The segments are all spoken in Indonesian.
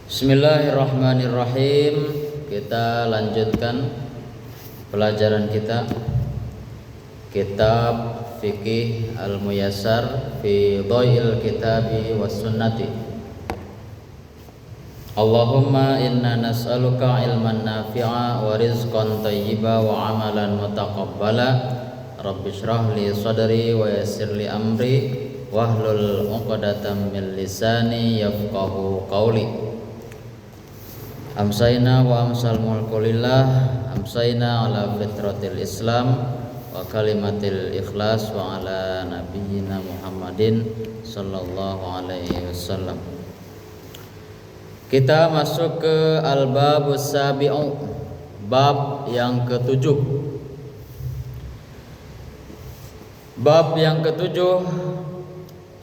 Bismillahirrahmanirrahim. Kita lanjutkan pelajaran kita Kitab Fikih Al-Muyassar fi Dhai'il Kitabi was Sunnati. Allahumma inna nas'aluka ilman nafi'a wa rizqan thayyiba wa amalan mutaqabbala. Rabbi shrah li sadri wa yassir li amri wahlul 'uqdatam min lisani yafqahu qawli. Amsayna wa amsal mulkulillah, amsayna ala fitratil Islam wa kalimatil ikhlas wa ala nabiyyina Muhammadin sallallahu alaihi wasallam. Kita masuk ke al-babus sabi'u, bab yang ketujuh. Bab yang ketujuh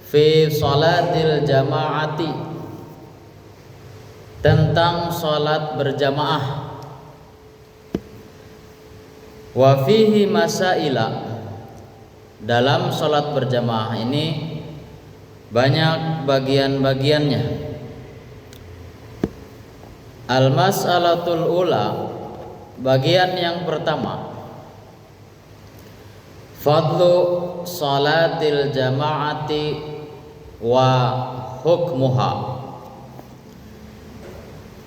fi salatil jama'ati, tentang salat berjamaah. Wa fihi masaila, dalam salat berjamaah ini banyak bagian-bagiannya. Al-mas'alatul ula, bagian yang pertama, fadlu salatil jama'ati wa hukmuha,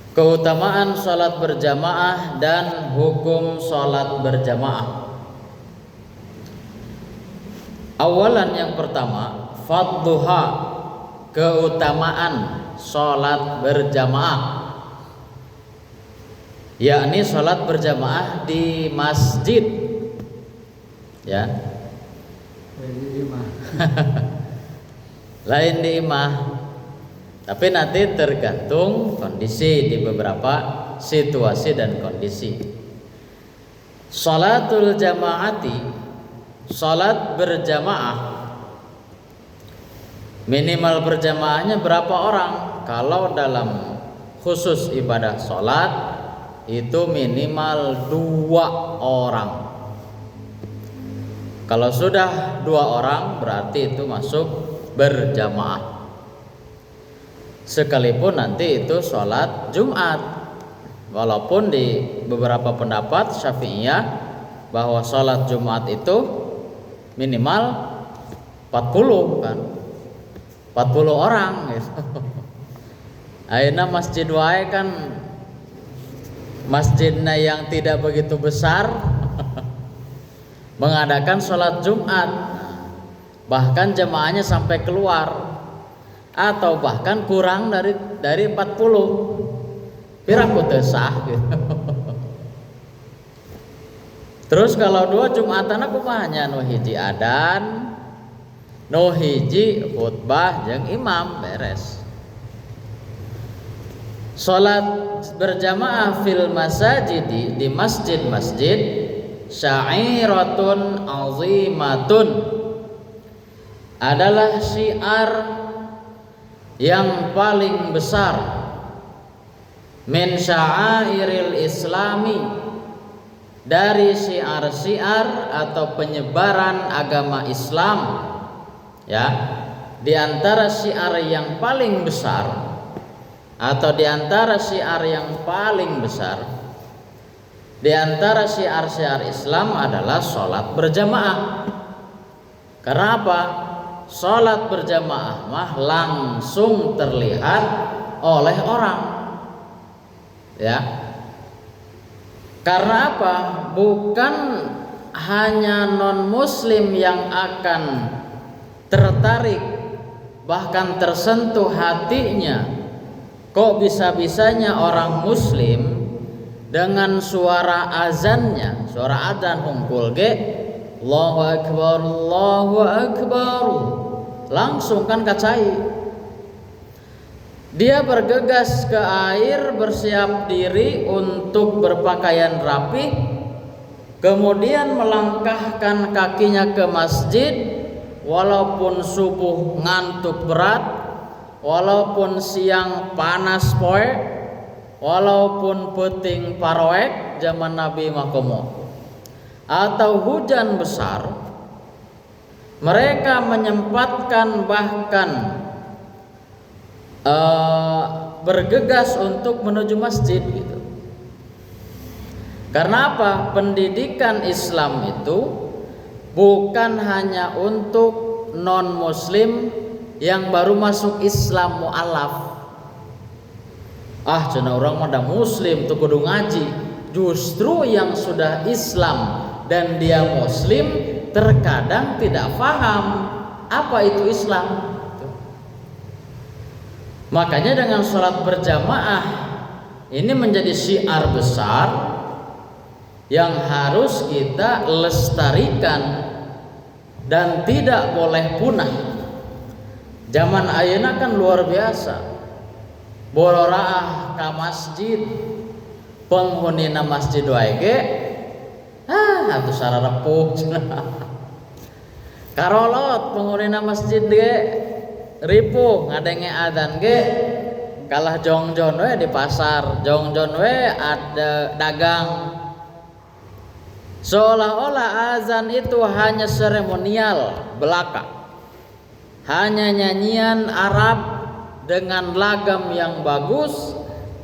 keutamaan salat berjamaah dan hukum salat berjamaah. Awalan, yang pertama, fadluha, keutamaan salat berjamaah, yakni salat berjamaah di masjid, ya. Lain di imah, tapi nanti tergantung kondisi, di beberapa situasi dan kondisi. Salatul jamaati, salat berjamaah, minimal berjamaahnya berapa orang? Kalau dalam khusus ibadah salat itu minimal 2 orang. Kalau sudah 2 orang berarti itu masuk berjamaah, sekalipun nanti itu sholat Jumat. Walaupun di beberapa pendapat Syafi'iyah bahwa sholat Jumat itu minimal 40 kan, 40 orang gitu. Ayeuna masjid wae kan masjidnya yang tidak begitu besar mengadakan sholat Jumat, bahkan jemaahnya sampai keluar, atau bahkan kurang dari 40, piraku teu sah gitu. Terus kalau 2 Jumatan kumahanya, nu hiji adan, nu hiji khutbah jeung imam, beres. Salat berjamaah fil masajidi, di masjid-masjid, sya'iratun azimatun, adalah syiar yang paling besar, min sya'airil islami, dari syiar-syiar atau penyebaran agama Islam, ya. Di antara syiar yang paling besar atau di antara syiar yang paling besar di antara syiar-syiar Islam adalah sholat berjamaah. Karena apa? Sholat berjamaah mah langsung terlihat oleh orang, ya. Karena apa? Bukan hanya non muslim yang akan tertarik, bahkan tersentuh hatinya. Kok bisa-bisanya orang muslim dengan suara azannya, suara adzan hungkul ge, Allahu akbar, Allahu akbar, langsung kan kacai. Dia bergegas ke air, bersiap diri untuk berpakaian rapi, kemudian melangkahkan kakinya ke masjid, walaupun subuh ngantuk berat, walaupun siang panas poe, walaupun peuting paroek zaman Nabi Makomo, atau hujan besar, mereka menyempatkan bahkan bergegas untuk menuju masjid gitu. Karena apa? Pendidikan Islam itu bukan hanya untuk non muslim yang baru masuk Islam mualaf. Cenah orang mah muslim tuh kudu ngaji. Justru yang sudah Islam dan dia muslim terkadang tidak paham apa itu Islam. Makanya dengan sholat berjamaah ini menjadi syiar besar yang harus kita lestarikan dan tidak boleh punah. Zaman ayeuna kan luar biasa. Boloraah ka masjid, penghunina masjid wae ge atuh sararepuh. Karolot penghunina masjid ge ripuh ngadenge adzan ge kalah jongjon we di pasar, jongjon we ada dagang. Seolah-olah azan itu hanya seremonial belaka, hanya nyanyian Arab dengan lagam yang bagus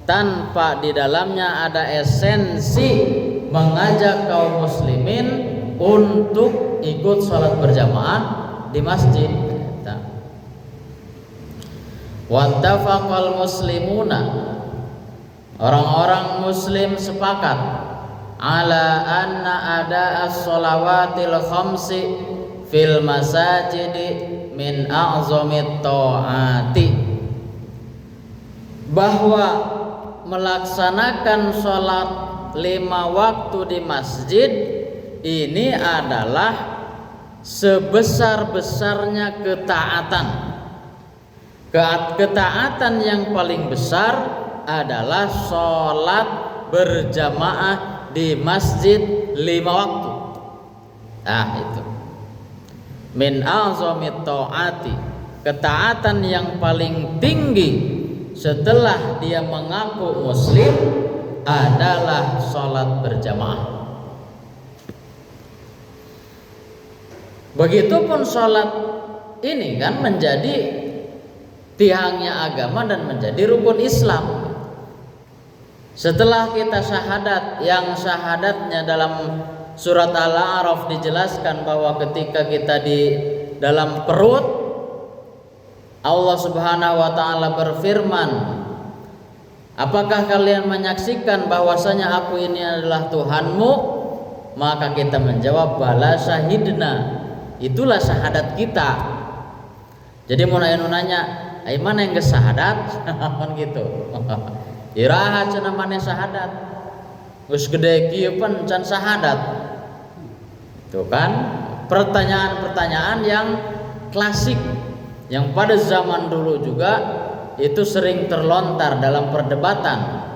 tanpa di dalamnya ada esensi mengajak kaum muslimin untuk ikut sholat berjamaah di masjid. Wattafaqal muslimuna, orang-orang muslim sepakat ala anna ada as-shalawatil khamsi fil masajidi min a'zamit ta'ati, bahwa melaksanakan sholat 5 waktu di masjid ini adalah sebesar-besarnya ketaatan. Ketaatan yang paling besar adalah sholat berjamaah di masjid 5 waktu. Itu min a'zamit ta'ati, ketaatan yang paling tinggi setelah dia mengaku muslim adalah sholat berjamaah. Begitupun sholat ini kan menjadi tiangnya agama dan menjadi rukun Islam. Setelah kita syahadat, yang syahadatnya dalam surat Al-A'raf dijelaskan bahwa ketika kita di dalam perut, Allah Subhanahu wa taala berfirman, apakah kalian menyaksikan bahwasanya aku ini adalah Tuhanmu? Maka kita menjawab, bala syahidna. Itulah syahadat kita. Jadi mun aya nu nanya, "Ai mana yang geus syahadat?" kan gitu. Iraha cenah maneh syahadat. Geus gede kieu pan can syahadat. Itu kan pertanyaan-pertanyaan yang klasik yang pada zaman dulu juga itu sering terlontar dalam perdebatan.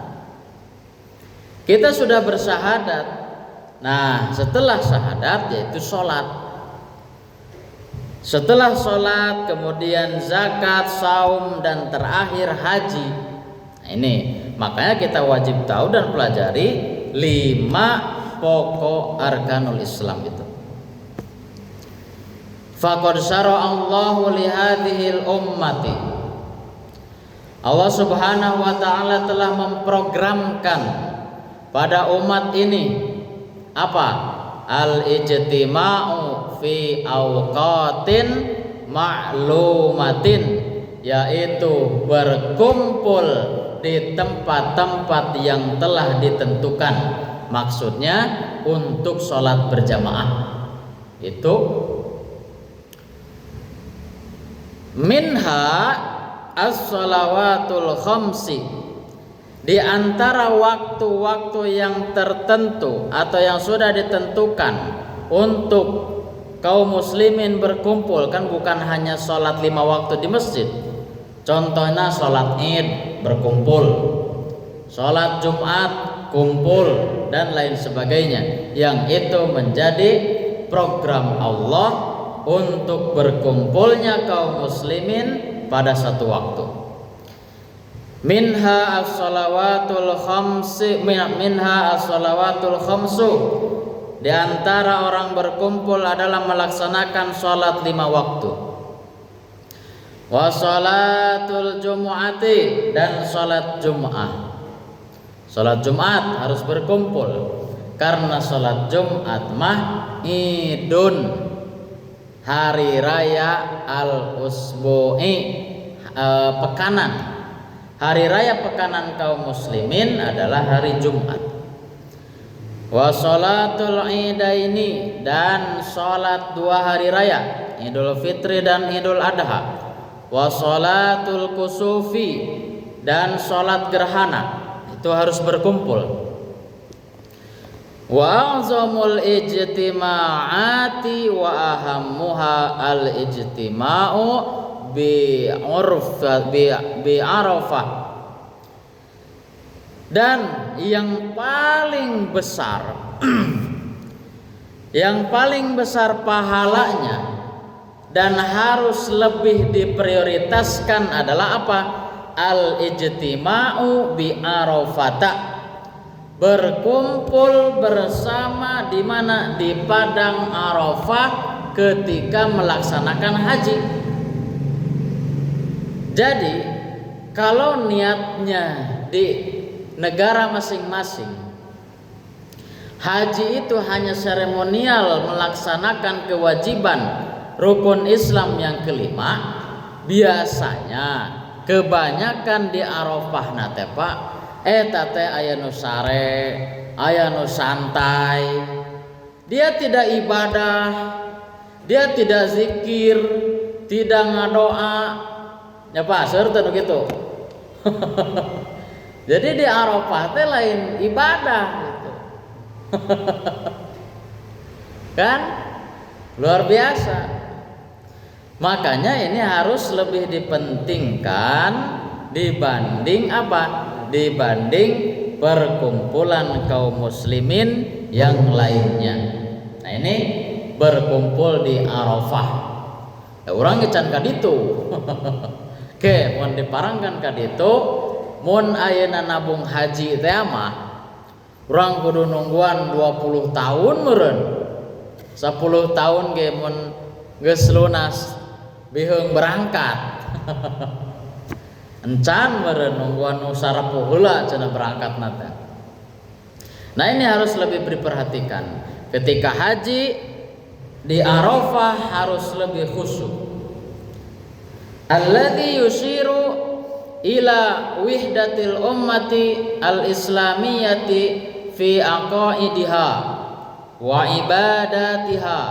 Kita sudah bersyahadat. Nah, setelah syahadat yaitu sholat. Setelah sholat kemudian zakat, saum, dan terakhir haji. Nah, ini makanya kita wajib tahu dan pelajari 5 pokok arkanul Islam itu. Faqad syara'a Allahu li hadhil ummati, Allah Subhanahu wa taala telah memprogramkan pada umat ini apa? Al-ijtima'u fi awqatin ma'lumatin, yaitu berkumpul di tempat-tempat yang telah ditentukan. Maksudnya untuk sholat berjamaah. Itu minha as-shalawatul khamsi, di antara waktu-waktu yang tertentu atau yang sudah ditentukan untuk kaum muslimin berkumpul, kan bukan hanya sholat 5 waktu di masjid. Contohnya sholat Id berkumpul, sholat Jumat kumpul, dan lain sebagainya, yang itu menjadi program Allah untuk berkumpulnya kaum muslimin pada satu waktu. Minha as-shalawatul khamsu, di antara orang berkumpul adalah melaksanakan sholat 5 waktu. Wa sholatul jumu'ati, dan sholat Jum'ah. Sholat Jumat harus berkumpul karena sholat Jumat mah idun, hari raya al-usbu'i, pekanan. Hari raya pekanan kaum muslimin adalah hari Jumat. Wa sholatul idaini, dan sholat dua hari raya, Idul Fitri dan Idul Adha. Wa sholatul kusufi, dan sholat gerhana, itu harus berkumpul. Wa azamul ijtima'ati wa ahammuha al ijtima'u bi Arafah. Dan yang paling besar yang paling besar pahalanya dan harus lebih diprioritaskan adalah apa? Al-ijtima'u bi Arafata, berkumpul bersama di mana? Di padang Arafah ketika melaksanakan haji. Jadi kalau niatnya di negara masing-masing, haji itu hanya seremonial melaksanakan kewajiban rukun Islam yang kelima, biasanya kebanyakan di Arafah nate Pak eta teh aya nu sare, aya nu santai. Dia tidak ibadah, dia tidak zikir, tidak ngadoa. Ya Pak, serta nu gitu. Jadi di Arafah teh lain ibadah gitu. Kan? Luar biasa. Makanya ini harus lebih dipentingkan dibanding apa? Dibanding perkumpulan kaum muslimin yang lainnya. Nah ini berkumpul di Arafah. Orang ngecan kaditu. Oke, mun diparangkan kaditu, mun ayeuna nabung haji teh mah urang kudu nungguan 20 tahun meureun. 10 tahun ge mun geus lunas biheung berangkat. Encan meureun nungguan nu sarapuh heula cenah berangkat nate. Nah ini harus lebih diperhatikan. Ketika haji di Arafah harus lebih khusyuk. Alladzi yushiru ila wihdatil ummati al-islamiyati fi aqaidiha wa ibadatiha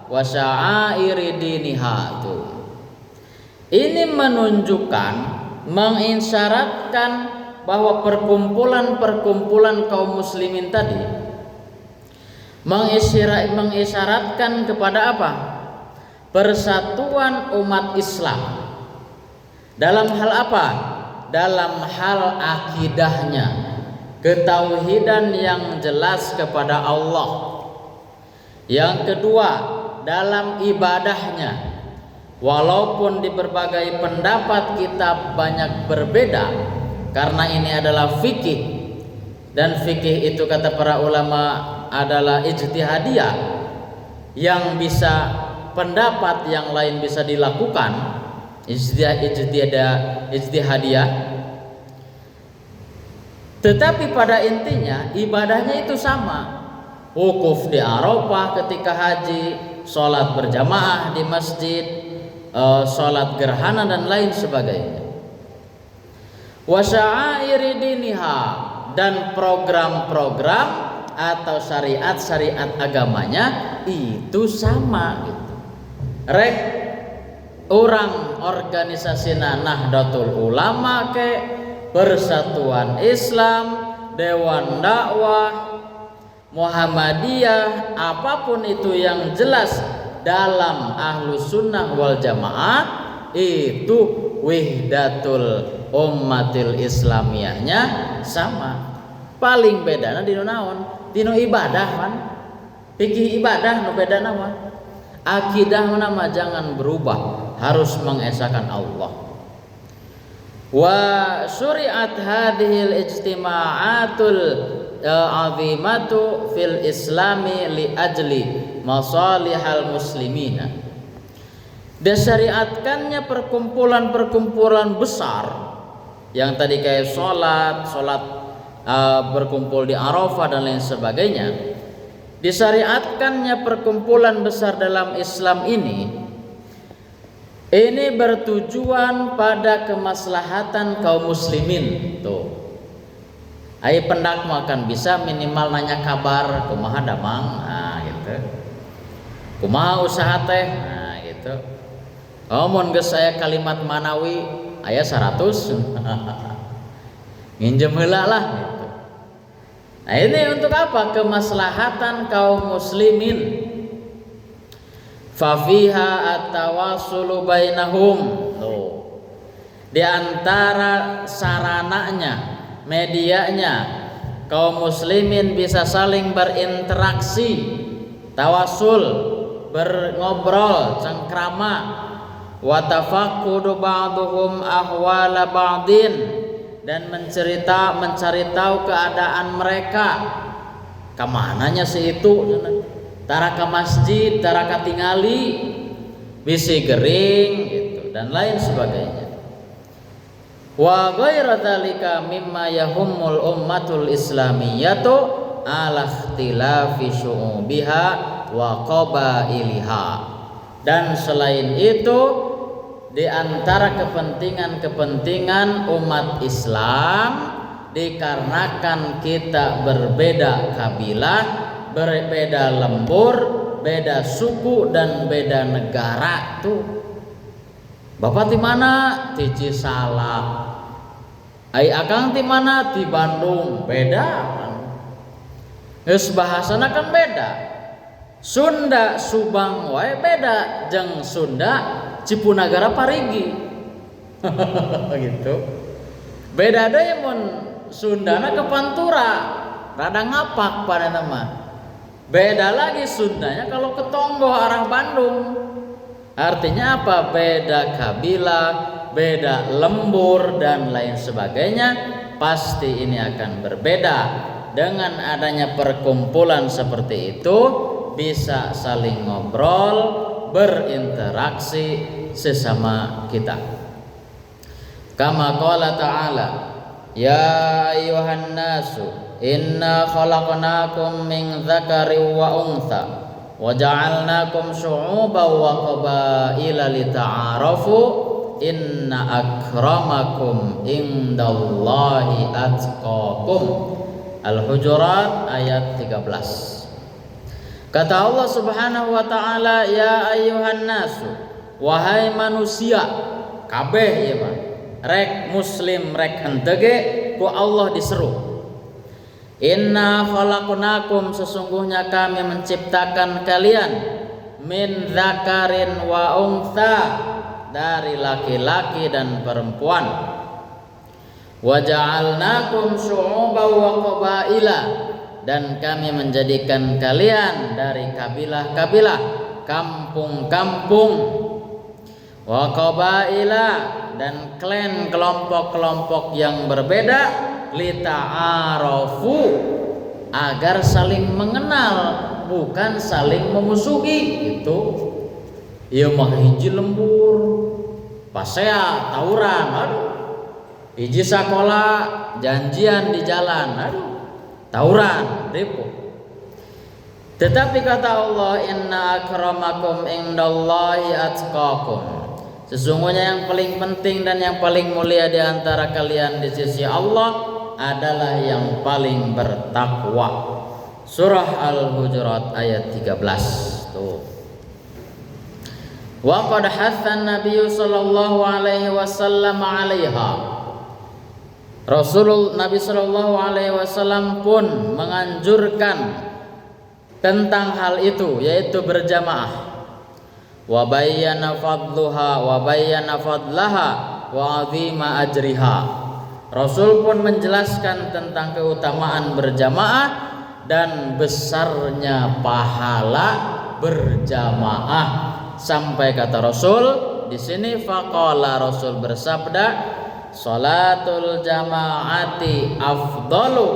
wa sya'airi diniha. Ini menunjukkan, mengisyaratkan bahwa perkumpulan-perkumpulan kaum muslimin tadi mengisyaratkan kepada apa? Persatuan umat Islam. Dalam hal apa? Dalam hal akidahnya, ketauhidan yang jelas kepada Allah. Yang kedua, dalam ibadahnya. Walaupun di berbagai pendapat kita banyak berbeda, karena ini adalah fikih, dan fikih itu kata para ulama adalah ijtihadiyah, yang bisa pendapat yang lain bisa dilakukan. Ijtihadiyah. Tetapi pada intinya ibadahnya itu sama. Wukuf di Arafah ketika haji, sholat berjamaah di masjid, sholat gerhana dan lain sebagainya. Wa sya'airi diniha, dan program-program atau syariat-syariat agamanya itu sama gitu. Rek orang organisasina Nahdlatul Ulama ke Persatuan Islam, Dewan Dakwah, Muhammadiyah, apapun itu yang jelas dalam Ahlus Sunnah wal Jamaah itu wihdatul ummatil islamiyahnya sama. Paling bedana di naon? Dino ibadah kan? Fikih ibadah nu bedana mah. Akidah nama jangan berubah, harus mengesahkan Allah. Wa syuri'at hadhil ijtima'atul azimatu fil islami li ajli masalihal muslimina. Disyariatkannya perkumpulan-perkumpulan besar yang tadi kayak sholat berkumpul di Arafah dan lain sebagainya. Disyariatkannya perkumpulan besar dalam Islam ini bertujuan pada kemaslahatan kaum muslimin. Tuh, ai pendak akan bisa minimal nanya kabar kumaha damang, nah gitu, kumaha usaha teh, nah gitu. Mun geus saya kalimat manawi aya 100 nginjem heula lah gitu. Nah ini untuk apa? Kemaslahatan kaum muslimin. Fafiha at-tawassulu bainahum. Loh. Di antara sarananya, medianya, kaum muslimin bisa saling berinteraksi, tawassul, berngobrol, cengkrama, wa tafaqqudu ba'duhum ahwala ba'din, dan mencari tahu keadaan mereka. Kamananya si itu? Tara ke masjid, tara katingali, bisi gering gitu dan lain sebagainya. Wa ghairu dzalika mimma yahummul ummatul islamiyatu ala ikhtilafi syu'ubiha wa qabailiha. Dan selain itu, di antara kepentingan-kepentingan umat Islam, dikarenakan kita berbeda kabilah, berbeda lembur, beda suku dan beda negara tuh. Bapak di mana? Di Cisalak. Ai akang di mana? Di Bandung. Beda kan. Geus bahasana kan beda. Sunda Subang wae beda jeung Sunda Cipunagara Parigi. Gitu. Beda deui mun Sundana ke Pantura, rada ngapak pada nama. Beda lagi Sundanya kalau ke Tonggo arah Bandung. Artinya apa? Beda kabilah, beda lembur dan lain sebagainya. Pasti ini akan berbeda. Dengan adanya perkumpulan seperti itu, bisa saling ngobrol, berinteraksi sesama kita. Kama qala ta'ala, ya ayyuhan nasu inna khalaqnakum min dzakarin wa untha wa ja'alnakum syu'uban wa qabaila lita'arafu inna akramakum indallahi atqakum. Al-Hujurat ayat 13. Kata Allah Subhanahu wa taala, ya ayyuhan nasu, wahai manusia kabeh ieu mah. Rek muslim rek henteu ge ku Allah diseru. Inna khalaqnakum, sesungguhnya kami menciptakan kalian, min dzakarin wa untha, dari laki-laki dan perempuan. Wa ja'alnakum syu'uban wa qabaila, dan kami menjadikan kalian dari kabilah-kabilah, kampung-kampung. Wa qabaila, dan klan, kelompok-kelompok yang berbeda, lita'arafu, agar saling mengenal, bukan saling memusuhi. Itu ieu mah hiji lembur pasea tawuran, aduh, hiji sakola janjian di jalan, aduh, tawuran ribut. Tetapi kata Allah, inna akramakum indallahi atqakum, sesungguhnya yang paling penting dan yang paling mulia di antara kalian di sisi Allah adalah yang paling bertakwa. Surah Al-Hujurat ayat 13. Tuh. Wa qad hathan Nabi sallallahu alaihi wasallam 'alaiha. Nabi sallallahu alaihi wasallam pun menganjurkan tentang hal itu, yaitu berjamaah. Wa bayyana fadlaha wa 'azima ajriha. Rasul pun menjelaskan tentang keutamaan berjamaah dan besarnya pahala berjamaah, sampai kata Rasul di sini, faqala, Rasul bersabda, salatul jamaati afdalu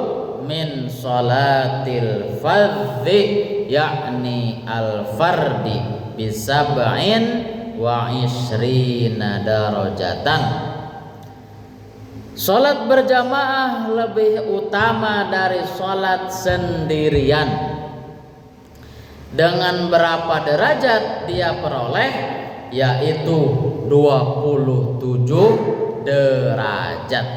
min salatil fardhi, yakni al fardi bisab'in wa ishrina darajatan. Salat berjamaah lebih utama dari salat sendirian. Dengan berapa derajat dia peroleh? Yaitu 27 derajat.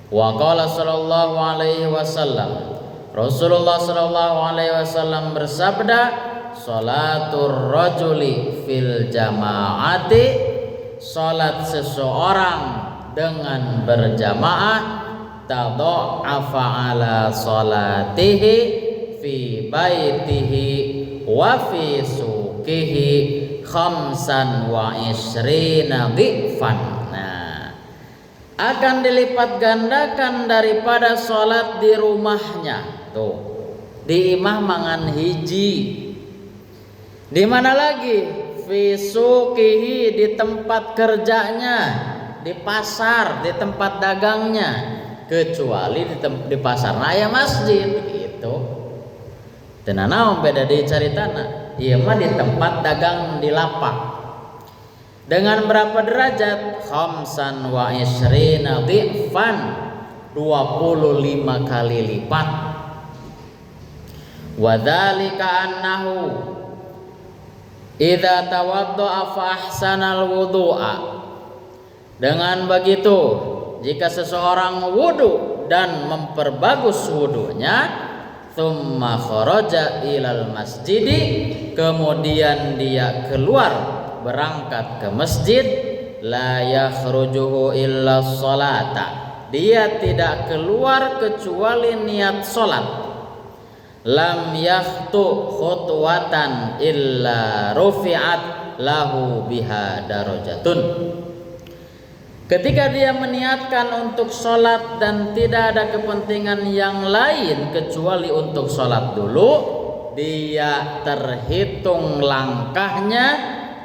Wa qala sallallahu alaihi wasallam, Rasulullah sallallahu alaihi wasallam bersabda, salatur rajuli fil jamaati, salat seseorang dengan berjamaah, tadha'afa ala salatihi fi baitihi wa fi suqihi khamsan wa ishrina dhifan. Nah, akan dilipat gandakan daripada sholat di rumahnya. Tuh, di imah mangan hiji. Di mana lagi? Fi suqihi, di tempat kerjanya, di pasar, di tempat dagangnya, kecuali di pasar raya masjid gitu. Tenanawan beda di caritana, iya mah di tempat dagang di lapak. Dengan berapa derajat? Khamsan wa ishrina dhifan, 25 kali lipat. Wa dzalika annahu idza tawaddaa fa ahsanal wudu'a. Dengan begitu, jika seseorang wudu dan memperbagus wudunya, thumma kharaja ilal masjidi, kemudian dia keluar berangkat ke masjid, la yakhrujuhu illa sholata, dia tidak keluar kecuali niat salat. Lam yakhtu khutwatan illa rufi'at lahu biha darajatun. Ketika dia meniatkan untuk sholat dan tidak ada kepentingan yang lain kecuali untuk sholat dulu, dia terhitung langkahnya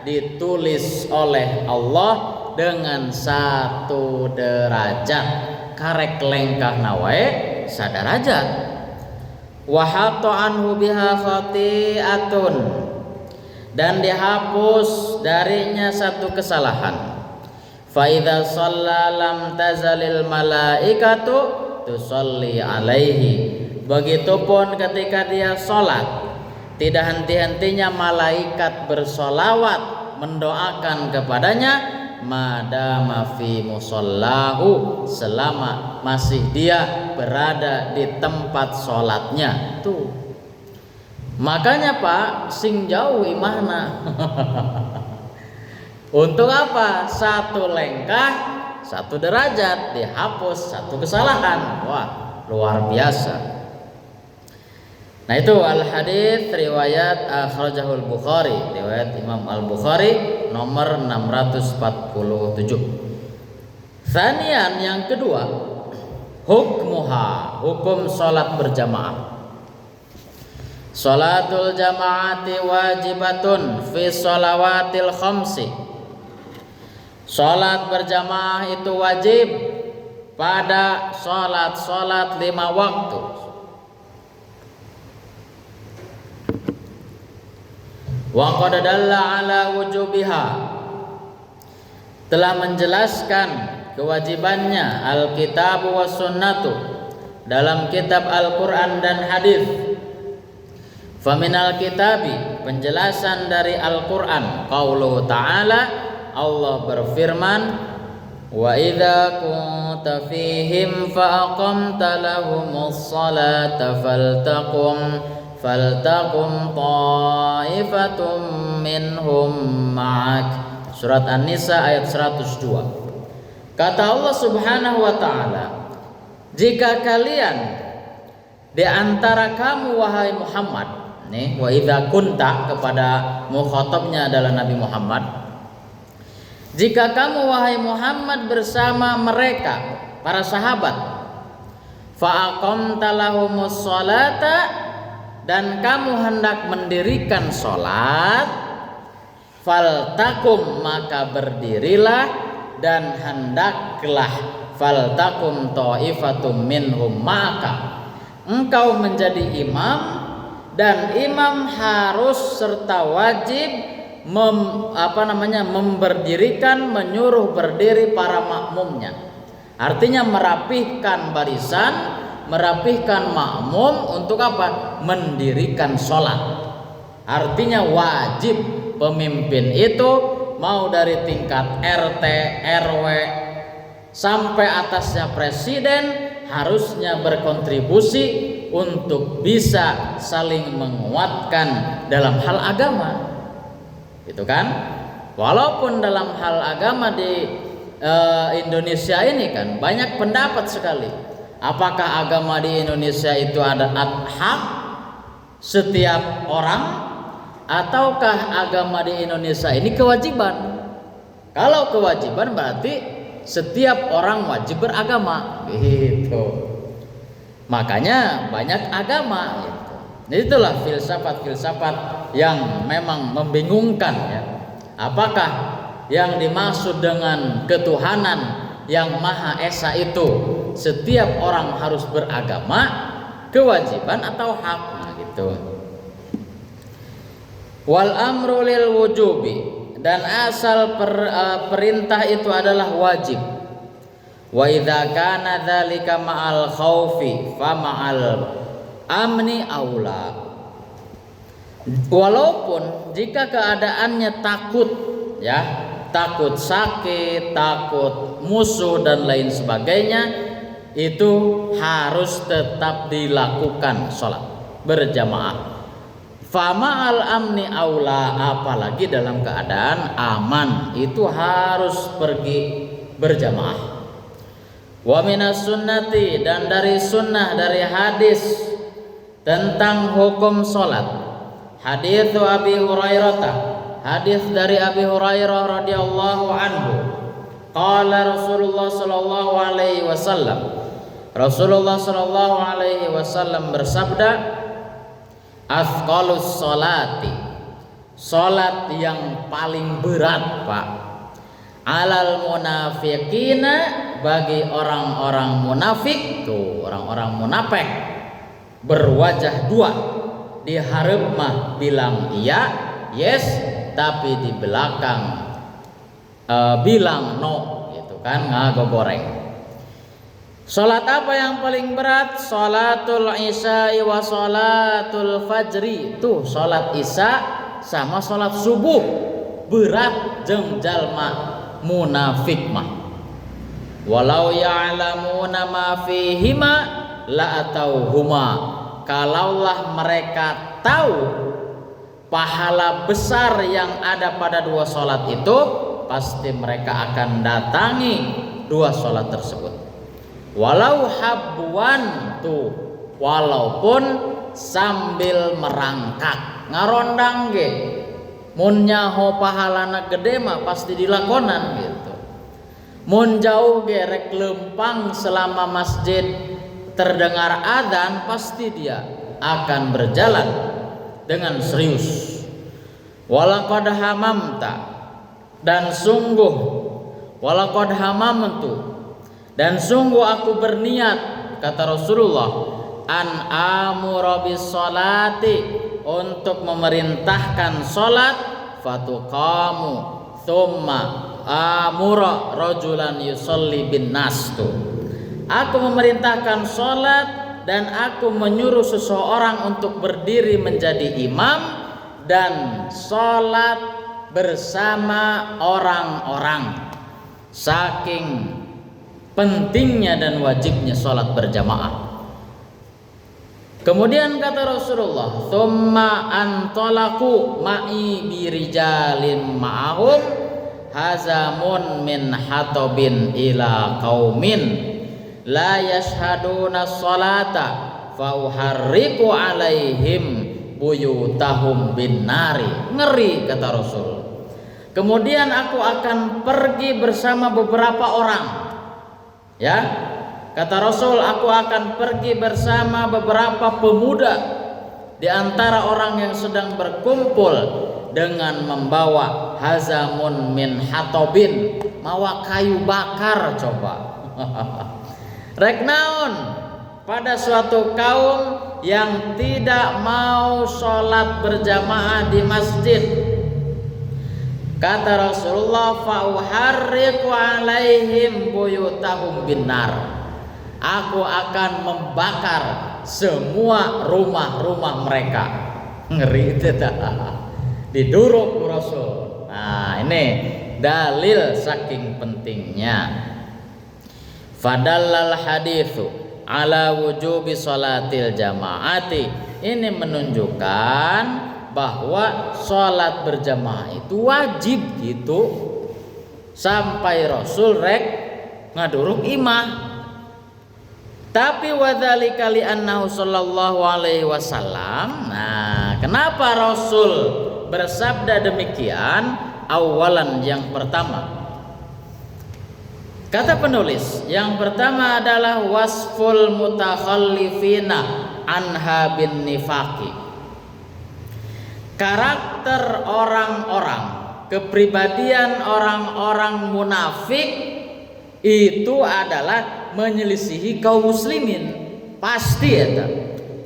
ditulis oleh Allah dengan 1 derajat. Karek lengkah nawae sadarajat. Wa hatta anhu biha khati'atun, dan dihapus darinya 1 kesalahan. Fa idza shalla lam tazalil malaikatu tusalli alaihi. Begitupun ketika dia sholat, tidak henti-hentinya malaikat bersolawat mendoakan kepadanya, madama fi musallahu, selama masih dia berada di tempat sholatnya. Tuh, makanya Pak, sing jauh imahna. Untuk apa? 1 lengkah, 1 derajat, dihapus 1 kesalahan. Wah, luar biasa. Nah, itu al hadits riwayat akhrajahul Bukhari, riwayat Imam Al Bukhari nomor 647. Tsanian, yang kedua, hukmuha, hukum salat berjamaah. Salatul jamaati wajibatun fi shalawatil khamsi. Salat berjamaah itu wajib pada salat-salat 5 waktu. Wa qad dalla ala wujubiha, telah menjelaskan kewajibannya Alkitab was sunnatu, dalam kitab Al-Qur'an dan hadis. Faminal kitabi, penjelasan dari Al-Qur'an, qauluhu ta'ala, Allah berfirman, wa idza kunta fihim fa aqamta lahumus salata faltaqum ta'ifatum minhum ma'ak. Surat An-Nisa ayat 102. Kata Allah Subhanahu wa taala, jika kalian di antara kamu wahai Muhammad, nih wa idza kunta kepada mukhatabnya adalah Nabi Muhammad, jika kamu wahai Muhammad bersama mereka para sahabat, fa aqamta lahumus salata, dan kamu hendak mendirikan sholat, faltakum, maka berdirilah dan hendaklah, faltakum ta'ifatum minhum, maka engkau menjadi imam, dan imam harus serta wajib memberdirikan, menyuruh berdiri para makmumnya. Artinya merapihkan barisan, merapihkan makmum untuk apa? Mendirikan sholat. Artinya wajib pemimpin itu mau dari tingkat RT, RW sampai atasnya presiden harusnya berkontribusi untuk bisa saling menguatkan dalam hal agama. Itu kan? Walaupun dalam hal agama di Indonesia ini kan banyak pendapat sekali. Apakah agama di Indonesia itu ada hak setiap orang, ataukah agama di Indonesia ini kewajiban? Kalau kewajiban berarti setiap orang wajib beragama, gitu. Makanya banyak agama, gitu. Itulah filsafat-filsafat yang memang membingungkan, ya. Apakah yang dimaksud dengan ketuhanan yang Maha Esa itu setiap orang harus beragama, kewajiban atau hak, nah, gitu. Wal amru lil wujubi, dan asal perintah itu adalah wajib. Wa idza kana dzalika ma'al khaufi fa ma'al amni aula. Walaupun jika keadaannya takut, ya, takut sakit, takut musuh dan lain sebagainya, itu harus tetap dilakukan sholat berjamaah. Fama al amni aula, apalagi dalam keadaan aman itu harus pergi berjamaah. Wa minas sunnati, dan dari sunnah, dari hadis tentang hukum sholat, hadis Abi Hurairah, hadis dari Abi Hurairah radhiyallahu anhu, qala Rasulullah sallallahu alaihi wasallam, Rasulullah sallallahu alaihi wasallam bersabda, afqalus sholati, sholat yang paling berat, Pak, alal munafiqina, bagi orang-orang munafik, tuh orang-orang munafik berwajah dua, di hareup mah bilang iya, yes, tapi di belakang bilang no, gitu kan, ngagogoreng. Salat apa yang paling berat? Salatul isya wa salatul fajri. Tuh salat isya sama salat subuh berat jeung jalma munafik mah. Walau ya'lamuna ma fihima la atauhuma. Kalaulah mereka tahu pahala besar yang ada pada dua salat itu, pasti mereka akan datangi dua salat tersebut. Walau habwan, tuh walaupun sambil merangkak ngarondang ge, mun nyaho pahalana gede mah pasti dilakonan, gitu. Mun jauh ge rek lempang selama masjid terdengar adzan, pasti dia akan berjalan dengan serius. Walaqad hamamta, dan sungguh, walaqad hamamtu, dan sungguh aku berniat, kata Rasulullah, an amura bis salati, untuk memerintahkan salat, fatuqamu thumma amura rajulan yusalli bin nas. Aku memerintahkan salat dan aku menyuruh seseorang untuk berdiri menjadi imam dan salat bersama orang-orang. Saking pentingnya dan wajibnya salat berjamaah. Kemudian kata Rasulullah, "Tsumma antalaku ma'i birijalin ma'ahum hazamun min hatobin ila qaumin la yashhaduna sholata fa uharriqu alaihim buyutahum bin nari." Ngeri, kata Rasul. Kemudian aku akan pergi bersama beberapa orang. Ya, kata Rasul, aku akan pergi bersama beberapa pemuda di antara orang yang sedang berkumpul dengan membawa hazamun min hatobin, mawa kayu bakar. Coba rek naon pada suatu kaum yang tidak mau sholat berjamaah di masjid, Kata Rasulullah, fa uharriqu alaihim buyutahum binar. Aku akan membakar semua rumah-rumah mereka. Ngeri itu dah. Diduruk Rasul. Nah, ini dalil saking pentingnya. Fadallal haditsu ala wujubi sholatil jamaati. Ini menunjukkan bahwa sholat berjamaah itu wajib gitu. Sampai Rasul rek ngaduruk imah. Tapi wadzalika li annahu sallallahu alaihi wasallam. Nah, kenapa Rasul bersabda demikian? Awalan, yang pertama, kata penulis, yang pertama adalah wasful mutakhallifina anha bin nifaqi. Karakter orang-orang, kepribadian orang-orang munafik itu adalah menyelisihi kaum muslimin. Pasti ya,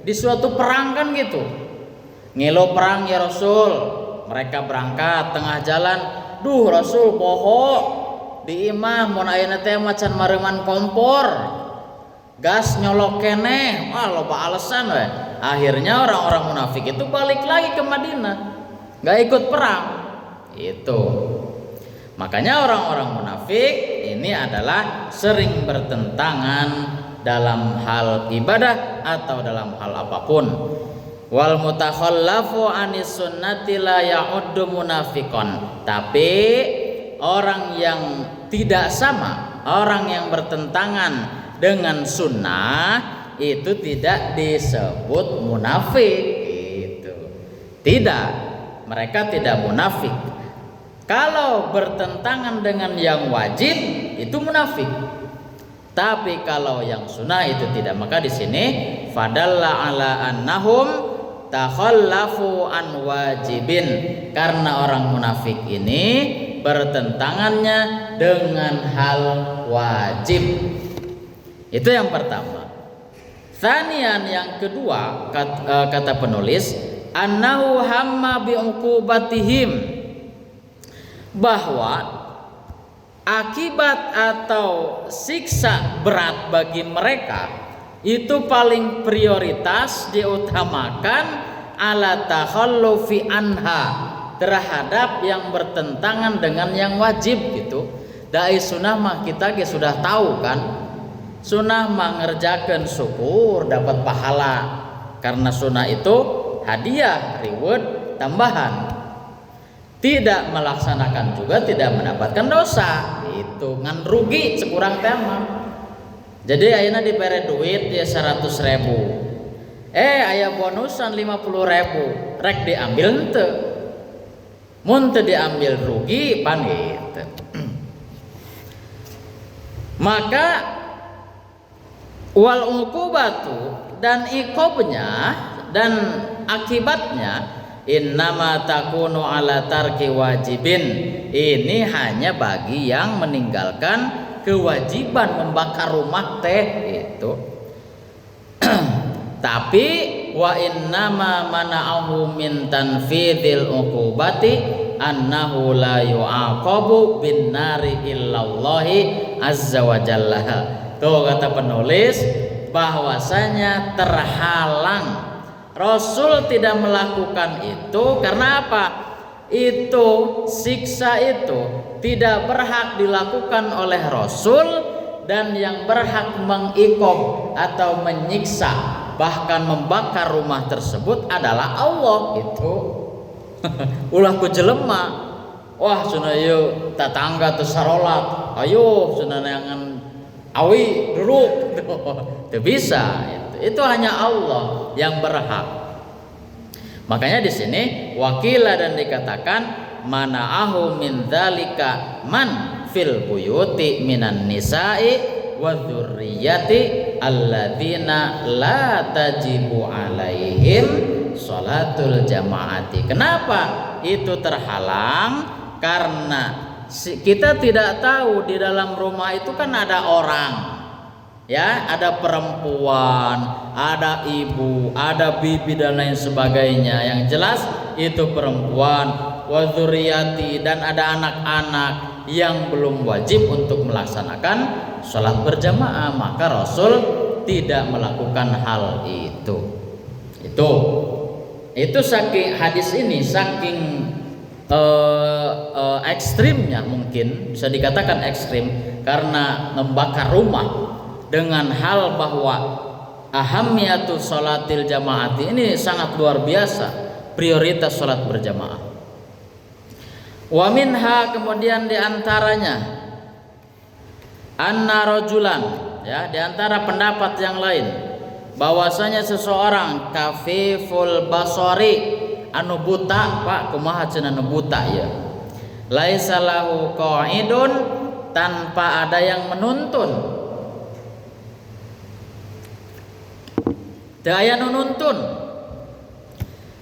di suatu perang kan gitu, ngelo perang ya Rasul, mereka berangkat tengah jalan, duh Rasul poho di imah mun ayeuna teh macan mareman kompor gas nyolok keneh, wah loba alasan we. Akhirnya orang-orang munafik itu balik lagi ke Madinah, nggak ikut perang. Itu makanya orang-orang munafik ini adalah sering bertentangan dalam hal ibadah atau dalam hal apapun. Wal mutakhallafu anis sunnati la ya'uddu munafiqan. Tapi orang yang tidak sama, orang yang bertentangan dengan sunnah itu tidak disebut munafik. Itu tidak, mereka tidak munafik. Kalau bertentangan dengan yang wajib itu munafik. Tapi kalau yang sunnah itu tidak. Maka di sini fadalla ala annahum takhallafu an wajibin, karena orang munafik ini bertentangannya dengan hal wajib. Itu yang pertama. Tsanian, yang kedua, kata penulis, annahu hamma bi uqubatihim, bahwa akibat atau siksa berat bagi mereka itu paling prioritas diutamakan ala takhallufi anha, terhadap yang bertentangan dengan yang wajib gitu. Dai sunnah mah kita ge sudah tahu kan, sunnah mah ngerjakeun syukur dapat pahala, karena sunnah itu hadiah, reward tambahan. Tidak melaksanakan juga tidak mendapatkan dosa. Itu ngan rugi sekurang tema. Jadi ayeuna dibere duit ya 100.000. Aya bonusan 50.000. Rek diambil henteu. Mun teu diambil rugi pan gitu. Maka wal uqubatu, dan iqobnya dan akibatnya innama takunu ala tarki wajibin, ini hanya bagi yang meninggalkan kewajiban membakar rumah teh itu. Tapi wa innama mana'ahu min tanfidil uqubati annahu la yu'aqabu bin nari illallahi azza wa jalla. Tuh kata penulis, bahwasanya terhalang, Rasul tidak melakukan itu karena apa? Itu siksa itu tidak berhak dilakukan oleh Rasul, dan yang berhak mengiqab atau menyiksa bahkan membakar rumah tersebut adalah Allah. Itu ulah ku jelema, wah cenah ieu tatangga teu sarolat, ayo cenah neangan awi dulu teu bisa. Itu hanya Allah yang berhak. Makanya di sini wakila dan dikatakan mana'ahu min dzalika man fil buyuti minan nisa'i wa dzurriyyati alladzina la tajibu alaihim sholatul jamaati. Kenapa itu terhalang? Karena kita tidak tahu di dalam rumah itu kan ada orang, ya, ada perempuan, ada ibu, ada bibi dan lain sebagainya. Yang jelas itu perempuan wa dzurriyyati, dan ada anak-anak yang belum wajib untuk melaksanakan sholat berjamaah, maka Rasul tidak melakukan hal itu. Itu saking hadis ini saking ekstrimnya, mungkin bisa dikatakan ekstrim karena membakar rumah dengan hal bahwa ahamiyatu sholatil jamaati ini sangat luar biasa, prioritas sholat berjamaah. Wa minha, kemudian diantaranya anna rajulan, ya, diantara pendapat yang lain bahwasanya seseorang kafiful basari, anu buta, Pak, kumaha cenah anu buta ya, laisa lahu qaidun, tanpa ada yang menuntun, teu aya nu nuntun.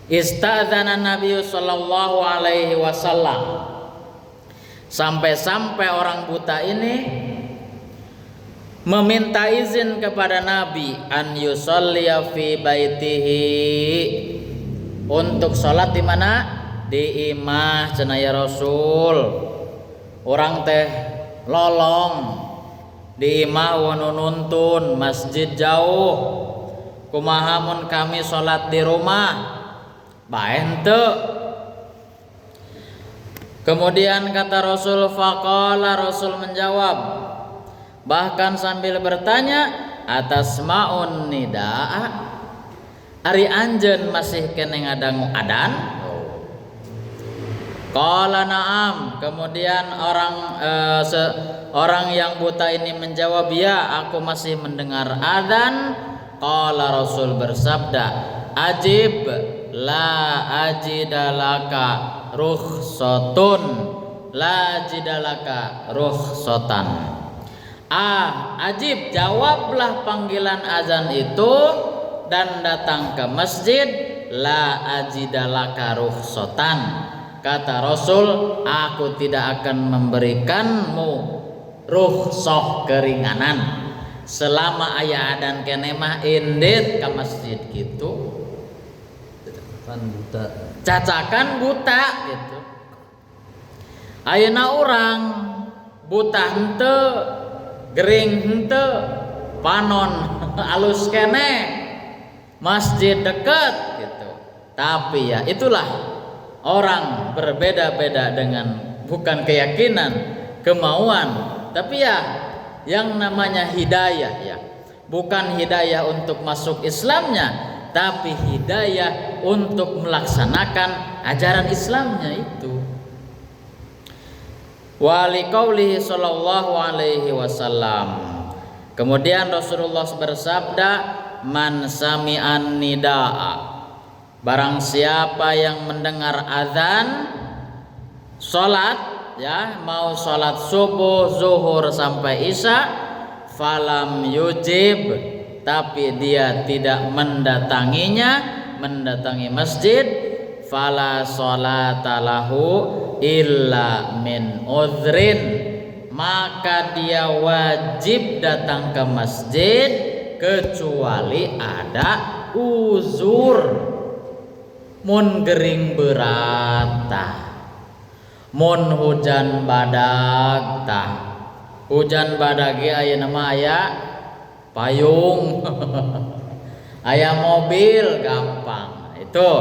Istadzana Nabi sallallahu alaihi wasallam, sampai-sampai orang buta ini meminta izin kepada Nabi an yusolliya fi baitihi, untuk sholat di mana? Di imah cenah ya Rasul. Orang teh lolong di imah wanu nuntun, masjid jauh, kumaha mun kami sholat di rumah? Bae henteu. Kemudian kata Rasul, faqala, Rasul menjawab, bahkan sambil bertanya, atasma'un nidaa, ari anjeun masih kene ngadangu adan? Qala na'am. Kemudian orang yang buta ini menjawab, ya, aku masih mendengar adzan. Qala, Rasul bersabda, ajib la ajidalaka rukhsatun, la ajidalaka rukhsatan. Ajib, jawablah panggilan azan itu dan datang ke masjid, la ajidalaka rukhsatan, kata Rasul, aku tidak akan memberikanmu rukhsah, keringanan, selama aya adan kene mah indit ke masjid gitu. Cacakan buta gitu. Ayeuna urang buta henteu, gering henteu, panon alus kene, masjid dekat gitu. Tapi ya itulah, orang berbeda-beda dengan bukan keyakinan, kemauan, tapi ya yang namanya hidayah, ya bukan hidayah untuk masuk Islamnya, tapi hidayah untuk melaksanakan ajaran Islamnya itu. Wa liqaulihi sallallahu alaihi wasallam, kemudian Rasulullah bersabda, man sami'an nidaa, barang siapa yang mendengar azan salat, ya, mau salat subuh, zuhur sampai isya, falam yujib, tapi dia tidak mendatangi masjid, fala sholata lahu illa min udhrin, maka dia wajib datang ke masjid kecuali ada uzur. Mun gering berat tah, mun hujan badag tah, hujan badag ge aya nama aya payung aya mobil gampang itu,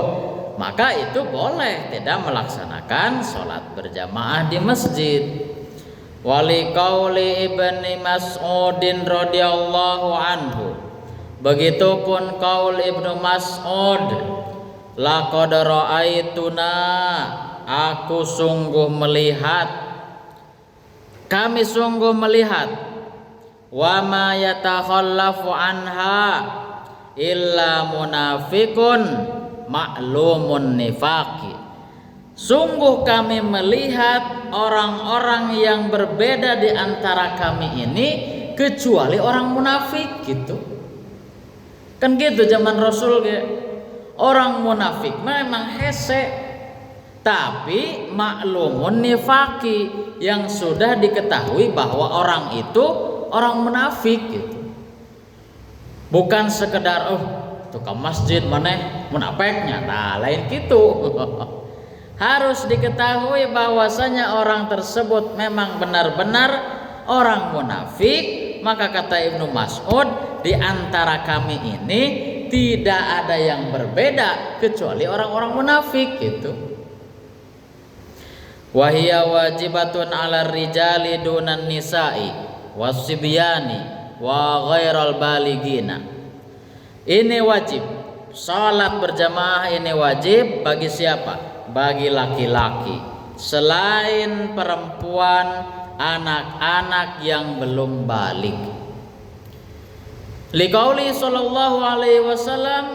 maka itu boleh tidak melaksanakan sholat berjamaah di masjid. Wali qauli Ibnu Mas'udin radhiyallahu anhu, begitupun qaul Ibnu Mas'ud, laqad ra'aituna, aku sungguh melihat, kami sungguh melihat, wa ma yatakhallafu anha illa munafiqun ma'lumun nifaqi, sungguh kami melihat orang-orang yang berbeda di antara kami ini kecuali orang munafik gitu. Kan gitu zaman Rasul ge. Orang munafik memang hese, tapi maklumun nifaki, yang sudah diketahui bahwa orang itu orang munafik gitu. Bukan sekedar tukang masjid maneh munafiknya, nah lain gitu. harus diketahui bahwasanya orang tersebut memang benar-benar orang munafik. Maka kata Ibnu Mas'ud, di antara kami ini tidak ada yang berbeda kecuali orang-orang munafik gitu. Wa hiya wajibatun 'alar rijali dunan nisa'i wasibyani wa ghairal baligina. Ini wajib. Salat berjamaah ini wajib bagi siapa? Bagi laki-laki. Selain perempuan, anak-anak yang belum balik. Liqauli sallallahu alaihi wasallam,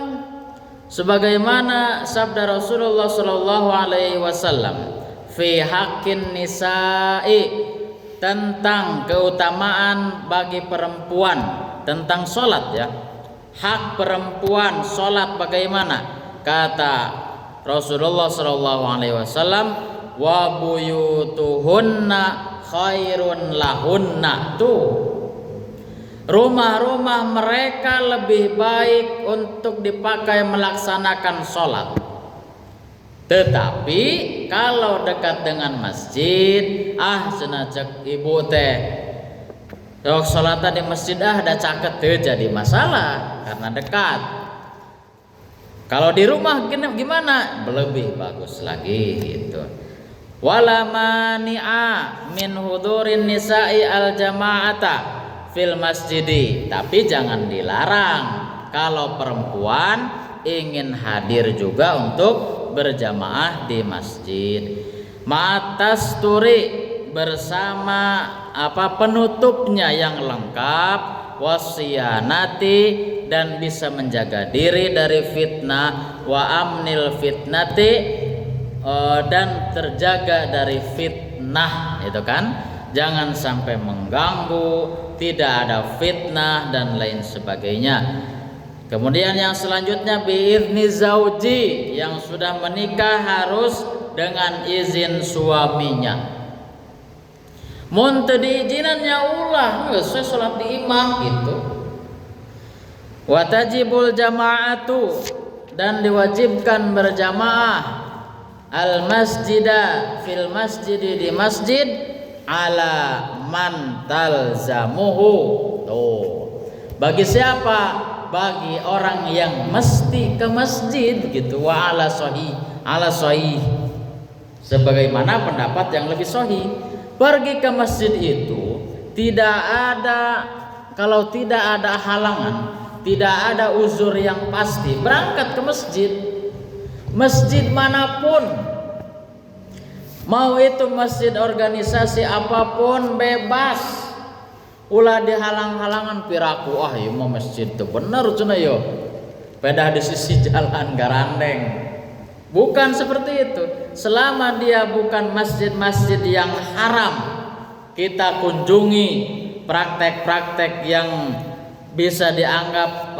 sebagaimana sabda Rasulullah sallallahu alaihi wasallam, fi haqqin nisa'i, tentang keutamaan bagi perempuan tentang salat ya. Hak perempuan salat bagaimana? Kata Rasulullah sallallahu alaihi wasallam, wa buyutuhunna khairun lahunna. Tuh, rumah-rumah mereka lebih baik untuk dipakai melaksanakan sholat. Tetapi kalau dekat dengan masjid, senajak ibu teh dok sholatnya di masjid ada caket tuh jadi masalah karena dekat. Kalau di rumah gimana? Lebih bagus lagi gitu. Wala mani'a min hudurin nisa'i al jama'ata fil masjidi, tapi jangan dilarang kalau perempuan ingin hadir juga untuk berjamaah di masjid. Ma'atasturi, bersama penutupnya yang lengkap, wasiyanati, dan bisa menjaga diri dari fitnah, wa amnil fitnati, dan terjaga dari fitnah, itu kan, jangan sampai mengganggu, tidak ada fitnah dan lain sebagainya. Kemudian yang selanjutnya biizni zauji, yang sudah menikah harus dengan izin suaminya. Mun teu diizinannya ulah geus salat di imam gitu. Wa tajibul jama'atu, dan diwajibkan berjamaah al masjida fil masjidi, di masjid, ala man talzamuhu. Tuh, bagi siapa? Bagi orang yang mesti ke masjid gitu. Wa ala sahih, sebagaimana pendapat yang lebih sahih. Pergi ke masjid itu tidak ada, kalau tidak ada halangan, tidak ada uzur yang pasti, berangkat ke masjid. Masjid manapun, mau itu masjid organisasi apapun, bebas. Ulah dihalang-halangan piraku, ieu mah masjid teu bener cenah yo. Pedah di sisi jalan garandeng. Bukan seperti itu. Selama dia bukan masjid-masjid yang haram kita kunjungi, praktek-praktek yang bisa dianggap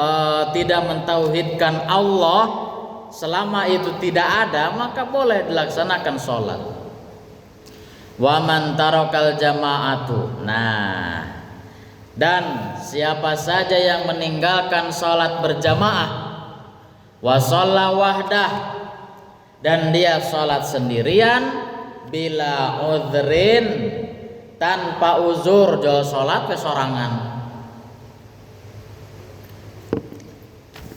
tidak mentauhidkan Allah, selama itu tidak ada, maka boleh dilaksanakan sholat. Wa man tarakal jama'atu. Nah, dan siapa saja yang meninggalkan sholat berjamaah, wa shalla wahdah, dan dia sholat sendirian, bila udhrin, tanpa uzur, jual sholat ke sorangan,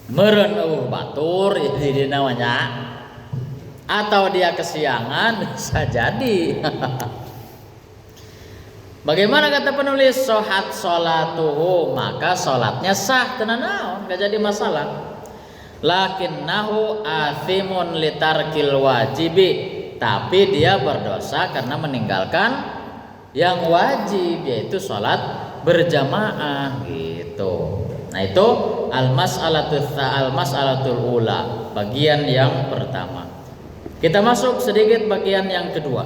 meren batur jadi namanya, atau dia kesiangan, bisa jadi. Bagaimana kata penulis? Sohat sholatuhu, maka sholatnya sah, tenan naon, gak jadi masalah. Lakinnahu athimun litarkil wajibi, tapi dia berdosa karena meninggalkan yang wajib, yaitu sholat berjamaah gitu. Nah itu al-mas'alatul ula, bagian yang pertama. Kita masuk sedikit bagian yang kedua.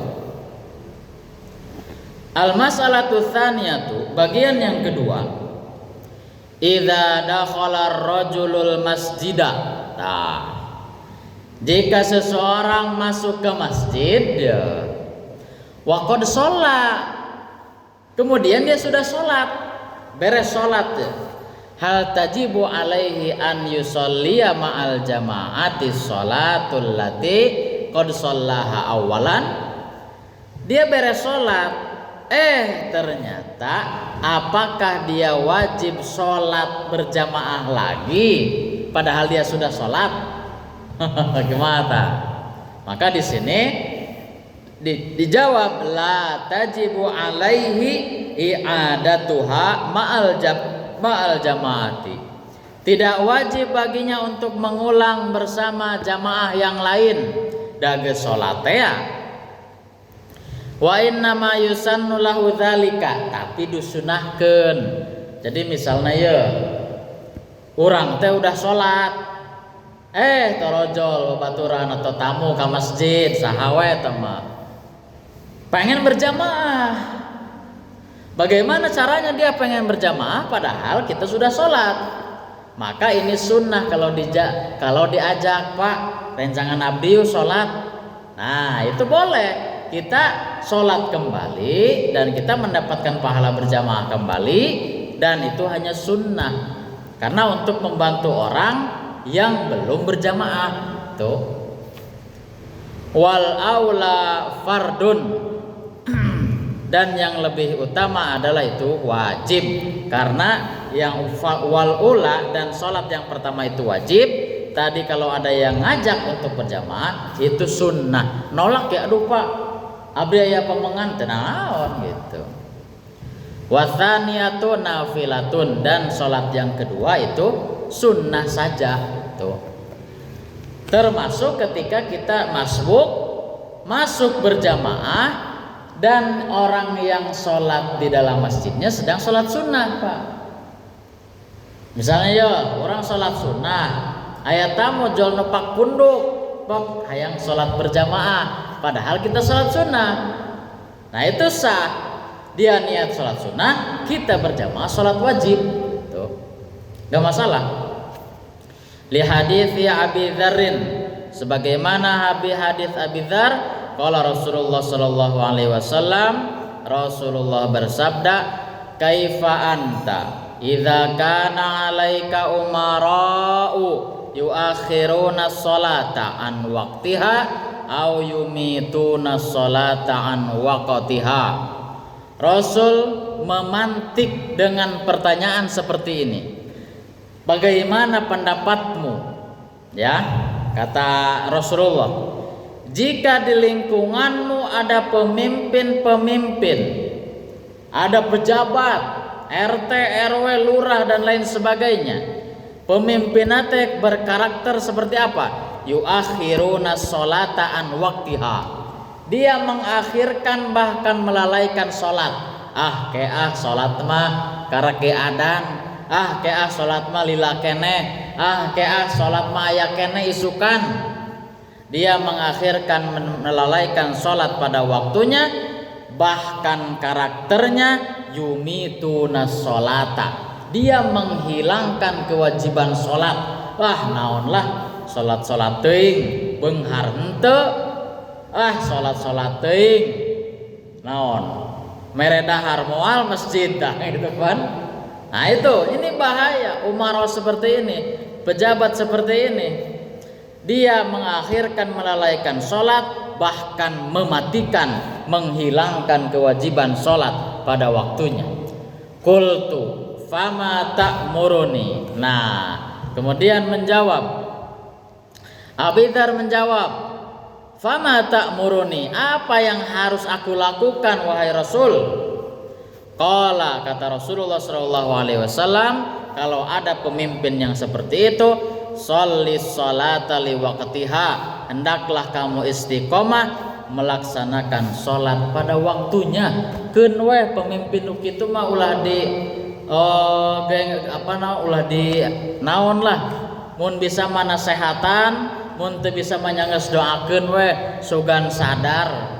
Al-mas'alatul tsaniyatu, bagian yang kedua. Idza dakhala ar-rajulul masjidah. Nah, jika seseorang masuk ke masjid, wa qad shalla, kemudian dia sudah sholat, beres sholat, hal tajibu alaihi an yusolliya ma'al jama'ati sholatul lati qad shallaha awalan, dia beres sholat, ternyata apakah dia wajib sholat berjamaah lagi padahal dia sudah sholat? Gimana? Maka di sini dijawab la tajibu alaihi i'adatuha ma'al jamaati. Tidak wajib baginya untuk mengulang bersama jamaah yang lain dage salat ya. Wa inna ma yusannu lahu dzalika, tapi disunahkeun. Jadi misalnya ya urang teh udah salat torojol babaturan atau tamu ke masjid sahawe mah pengen berjamaah. Bagaimana caranya dia pengen berjamaah padahal kita sudah sholat? Maka ini sunnah kalau diajak, Pak, rencangan abdi sholat. Nah itu boleh kita sholat kembali dan kita mendapatkan pahala berjamaah kembali, dan itu hanya sunnah karena untuk membantu orang yang belum berjamaah tuh. Wal aula fardun, dan yang lebih utama adalah itu wajib, karena yang wal ula dan sholat yang pertama itu wajib. Tadi kalau ada yang ngajak untuk berjamaah itu sunnah. Nolak ya, aduh Pak abdi aya pemengan tenaon gitu. Watsaniyatu nafilatun, dan sholat yang kedua itu sunnah saja tuh. Termasuk ketika kita masuk berjamaah dan orang yang sholat di dalam masjidnya sedang sholat sunnah, Pak. Misalnya ya orang sholat sunnah, aya tamu jol nepak punduk, Pak hayang sholat berjamaah padahal kita sholat sunnah. Nah itu sah, dia niat sholat sunnah, kita berjamaah sholat wajib tuh, gak masalah. Li hadits Abi Dzarrin, sebagaimana hadits Abi Dzar, qala Rasulullah sallallahu alaihi wasallam, Rasulullah bersabda, kaifa anta idza kana 'alaika umara'u yuakhiruna sholata an waqtiha aw yumituna sholata an waqtiha. Rasul memantik dengan pertanyaan seperti ini, bagaimana pendapatmu, ya, kata Rasulullah, jika di lingkunganmu ada pemimpin-pemimpin, ada pejabat RT, RW, lurah dan lain sebagainya, pemimpinna teh berkarakter seperti apa? Yuakhiruna sholata an waqtiha, dia mengakhirkan bahkan melalaikan sholat. Sholat mah karake adan, sholat mah lila keneh, sholat mah aya keneh isukan. Dia mengakhirkan melalaikan sholat pada waktunya, bahkan karakternya yumituna sholata, dia menghilangkan kewajiban sholat. Naonlah sholat teuing beunghar henteu, sholat teuing naon mere dahar moal masjid dah gitu kan. Nah itu, ini bahaya. Umaro seperti ini, pejabat seperti ini, dia mengakhirkan melalaikan sholat, bahkan mematikan, menghilangkan kewajiban sholat pada waktunya. Qultu fama ta'muruni. Nah kemudian Abi Dzar menjawab, fama ta'muruni, apa yang harus aku lakukan wahai Rasul? Qala, kata Rasulullah sallallahu alaihi wasallam, kalau ada pemimpin yang seperti itu, sholli sholata li waqtiha, hendaklah kamu istiqomah melaksanakan sholat pada waktunya. Keun we pemimpin nu kitu mah ulah di ulah di naon lah, mun bisa manasehatan, mun teu bisa manyanges doakeun we sugan sadar.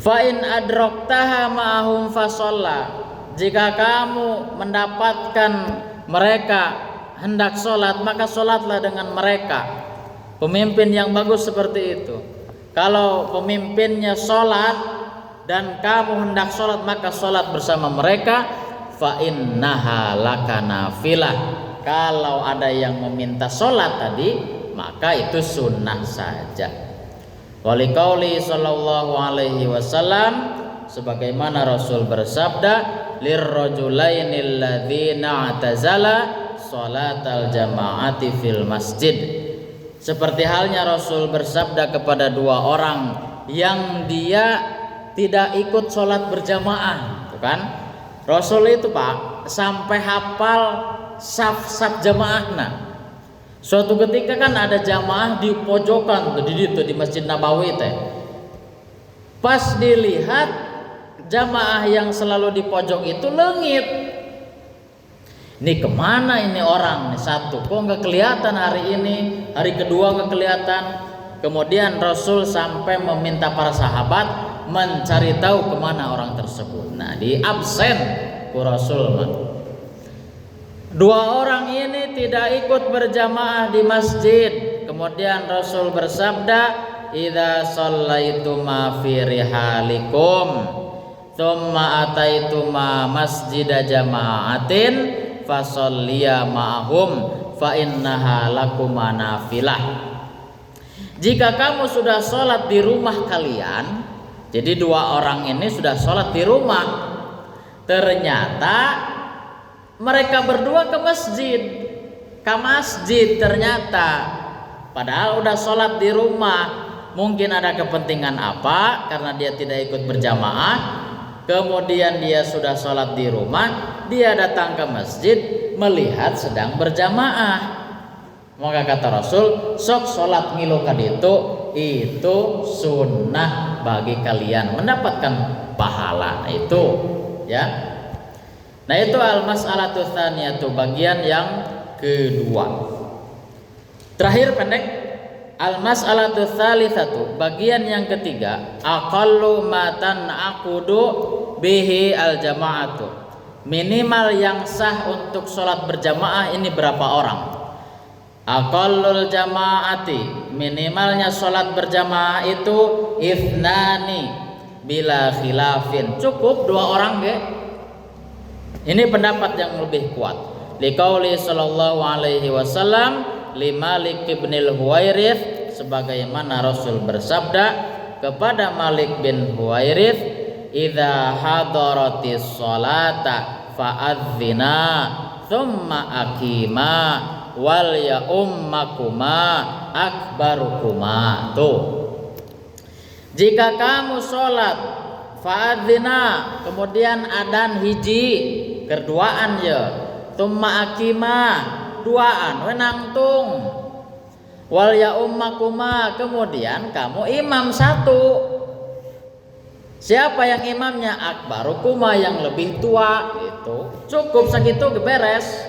Fa in adraktaha ma'hum fasholla, jika kamu mendapatkan mereka hendak sholat, maka sholatlah dengan mereka. Pemimpin yang bagus seperti itu. Kalau pemimpinnya sholat dan kamu hendak sholat, maka sholat bersama mereka. Fa innaha laka nafilah, kalau ada yang meminta sholat tadi, maka itu sunnah saja. Waliqauli sallallahu alaihi wasallam, sebagaimana Rasul bersabda, lirrajulainil ladzina atazala sholatal jama'ati fil masjid. Seperti halnya Rasul bersabda kepada dua orang yang dia tidak ikut sholat berjamaah, kan? Rasul itu Pak sampai hafal saf-saf jamaahna. Suatu ketika kan ada jamaah di pojokan tuh di Masjid Nabawi teh. Pas dilihat jamaah yang selalu di pojok itu leungit. Ini kemana ini orang nih satu? Kok nggak kelihatan hari ini? Hari kedua nggak kelihatan. Kemudian Rasul sampai meminta para sahabat mencari tahu kemana orang tersebut. Nah, di absen ku Rasul. Dua orang ini tidak ikut berjamaah di masjid. Kemudian Rasul bersabda, idza shallaituma fi rihalikum tsumma ataituma masjida jama'atin fasalliya ma'hum fa innaha lakum nafilah. Jika kamu sudah sholat di rumah kalian, jadi dua orang ini sudah sholat di rumah, ternyata mereka berdua ke masjid ternyata, padahal udah sholat di rumah. Mungkin ada kepentingan apa karena dia tidak ikut berjamaah, kemudian dia sudah sholat di rumah, dia datang ke masjid melihat sedang berjamaah. Maka kata Rasul, sok sholat ngilu kaditu, itu sunnah bagi kalian mendapatkan pahala itu, ya. Nah, itu al-mas'alatu tsaniyatu, bagian yang kedua. Terakhir pendek, al-mas'alatu tsalitsatu, bagian yang ketiga, aqallu ma tan'aqudu bihi al-jama'atu. Minimal yang sah untuk sholat berjamaah ini berapa orang? Aqallul jama'ati, minimalnya sholat berjamaah itu ithnani bila khilafin, cukup dua orang ge. Ini pendapat yang lebih kuat. Liqauli sallallahu alaihi wasallam li Malik bin Huwairits, sebagaimana Rasul bersabda kepada Malik bin Huwairits, idza hadaratis sholata fa'adzina thumma aqima wal ya ummakuma akbarukuma. Tuh, jika kamu sholat fa'adzina, kemudian adan hiji kerduaan ya, tumma akima duaan wenangtung, wal ya ummakuma, kemudian kamu imam satu. Siapa yang imamnya? Akbarukuma, yang lebih tua. Itu cukup segitu beres.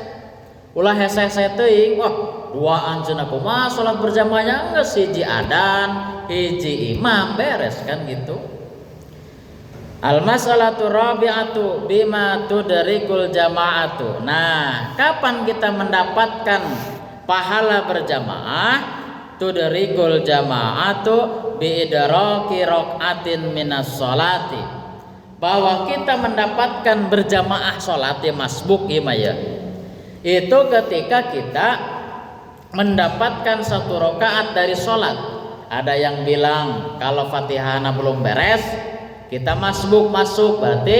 Ulah hese-hese teuing, wah duaan cenah kumaha salat berjamaahnya, geus hiji adan, hiji imam, beres kan gitu. Al-mas'alatu rabi'atu bima tudrikul jama'atu. Nah, kapan kita mendapatkan pahala berjamaah? Tudrikul jama'atu bi idraki raqatin minas sholati. Bahwa kita mendapatkan berjamaah salat ya masbuk ya. Itu ketika kita mendapatkan satu rakaat dari sholat. Ada yang bilang kalau Fatihahna belum beres kita masuk, berarti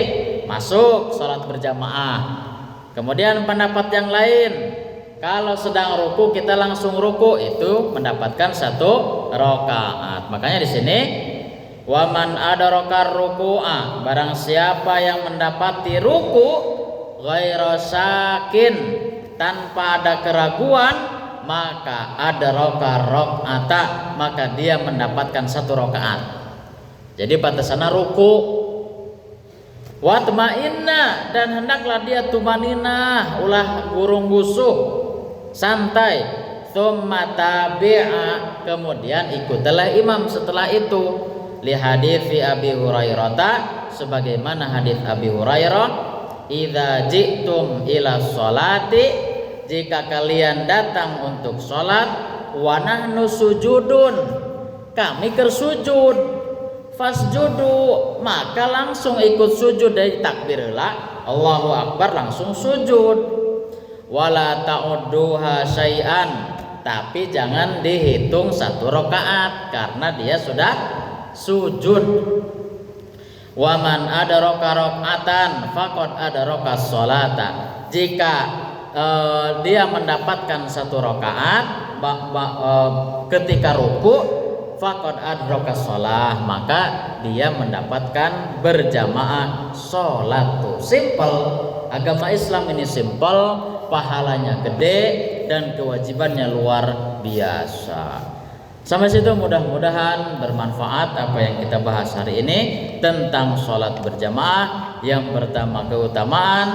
masuk sholat berjamaah. Kemudian pendapat yang lain, kalau sedang ruku kita langsung ruku, itu mendapatkan satu rakaat. Makanya di sini waman adarokar ruku'a, barang siapa yang mendapati ruku ghairu sakin, tanpa ada keraguan, maka adarokar rakaata, maka dia mendapatkan satu rakaat. Jadi batasana ruku, watma'inna, dan hendaklah dia tumaninah, ulah gurung gusuh, santai, tsumma tabi'a, kemudian ikutilah imam setelah itu. Li hadithi Abi Hurairah, sebagaimana hadis Abi Hurairah, idza ji'tum ila sholati, jika kalian datang untuk sholat, wa nahnu sujudun, kami kersujud, fasjudu, maka langsung ikut sujud dari takbirlah Allahu Akbar, langsung sujud. Wala ta'udduha syai'an, tapi jangan dihitung 1 rakaat karena dia sudah sujud. Wa man adraka raka'atan faqad adraka sholata. Jika dia mendapatkan 1 rakaat ketika ruku, faqad adraka shalah, maka dia mendapatkan berjamaah sholat. Tuh simple, agama Islam ini simple, pahalanya gede dan kewajibannya luar biasa. Sampai situ mudah-mudahan bermanfaat apa yang kita bahas hari ini tentang sholat berjamaah. Yang pertama keutamaan,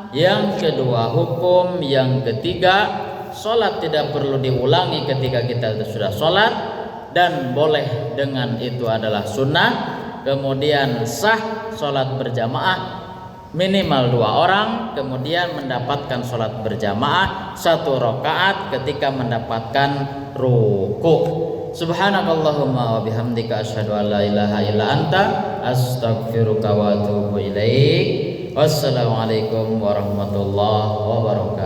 yang kedua hukum, yang ketiga sholat tidak perlu diulangi ketika kita sudah sholat dan boleh dengan itu adalah sunnah. Kemudian sah sholat berjamaah minimal 2 orang, kemudian mendapatkan sholat berjamaah 1 rakaat ketika mendapatkan ruku. Subhanakallahumma wa bihamdika asyhadu an la ilaha illa anta astaghfiruka wa atubu ilaik. Wassalamualaikum warahmatullahi wabarakatuh.